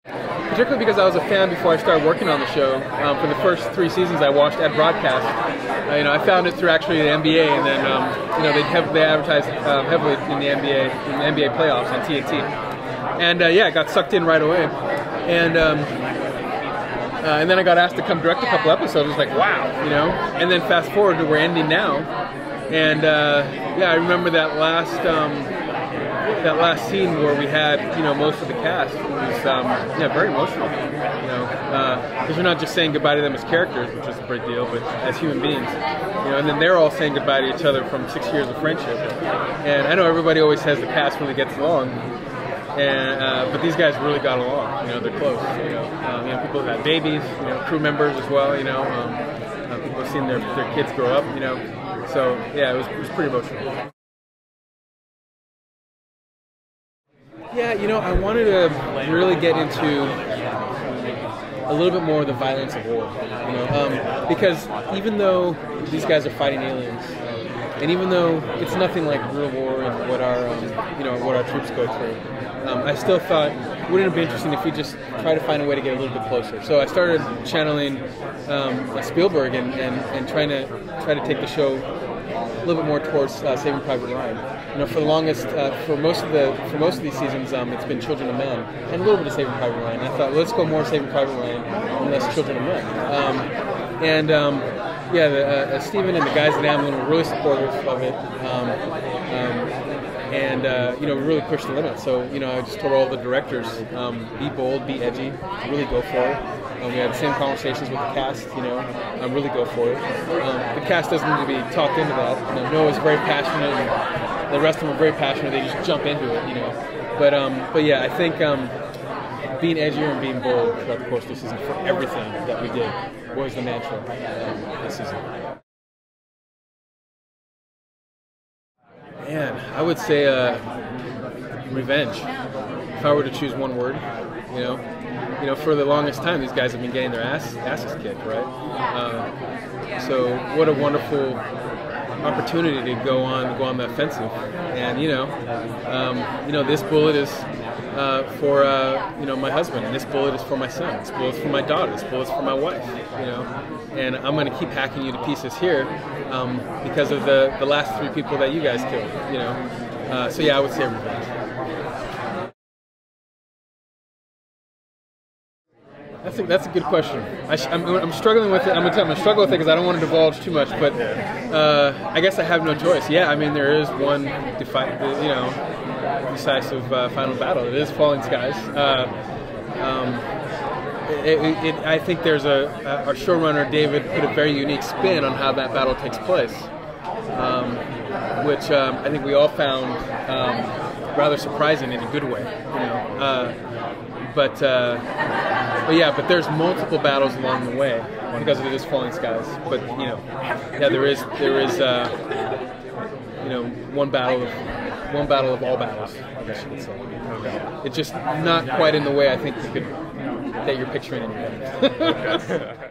Particularly because I was a fan before I started working on the show. For the first 3 seasons, I watched at broadcast. I found it through actually the NBA, and then they advertised heavily in the NBA playoffs on TNT. And yeah, I got sucked in right away. And then I got asked to come direct a couple episodes. I was like, wow, And then fast forward to we're ending now, and yeah, I remember that last scene where we had most of the cast. It was yeah, very emotional. Because we're not just saying goodbye to them as characters, which is a great deal, but as human beings. And then they're all saying goodbye to each other from 6 years of friendship. And I know everybody always says the cast really gets along. And but these guys really got along. They're close. People have had babies. Crew members as well. People have seen their kids grow up. So yeah, it was pretty emotional. Yeah, I wanted to really get into a little bit more of the violence of war. Because even though these guys are fighting aliens, and even though it's nothing like real war and what our troops go through. I still thought, wouldn't it be interesting if we just try to find a way to get a little bit closer? So I started channeling Spielberg and trying to take the show a little bit more towards Saving Private Ryan. For the longest, for most of these seasons, it's been Children of Men and a little bit of Saving Private Ryan. I thought, let's go more Saving Private Ryan and less Children of Men. Yeah, Stephen and the guys at Amblin were really supportive of it. We really pushed the limit. So, I just told all the directors, be bold, be edgy, really go for it. We had the same conversations with the cast, really go for it. The cast doesn't need to be talked into that. Noah's very passionate, and the rest of them are very passionate. They just jump into it, But yeah, I think being edgier and being bold throughout the course of the season for everything that we did was the mantra this season. Man, I would say revenge. If I were to choose one word, for the longest time, these guys have been getting their asses kicked, right? So what a wonderful opportunity to go on the offensive. And this bullet is for my husband, and this bullet is for my son, this bullet is for my daughter, this bullet is for my wife. And I'm going to keep hacking you to pieces here because of the last 3 people that you guys killed. So yeah, I would say revenge. That's a good question. I'm struggling with it. I'm gonna struggle with it because I don't want to divulge too much. But I guess I have no choice. Yeah, there is one decisive final battle. It is Falling Skies. I think there's our showrunner David put a very unique spin on how that battle takes place, which I think we all found rather surprising in a good way. But there's multiple battles along the way because it is Falling Skies. But yeah, there is one battle of all battles, I guess you could say. It's just not quite in the way I think that you're picturing it.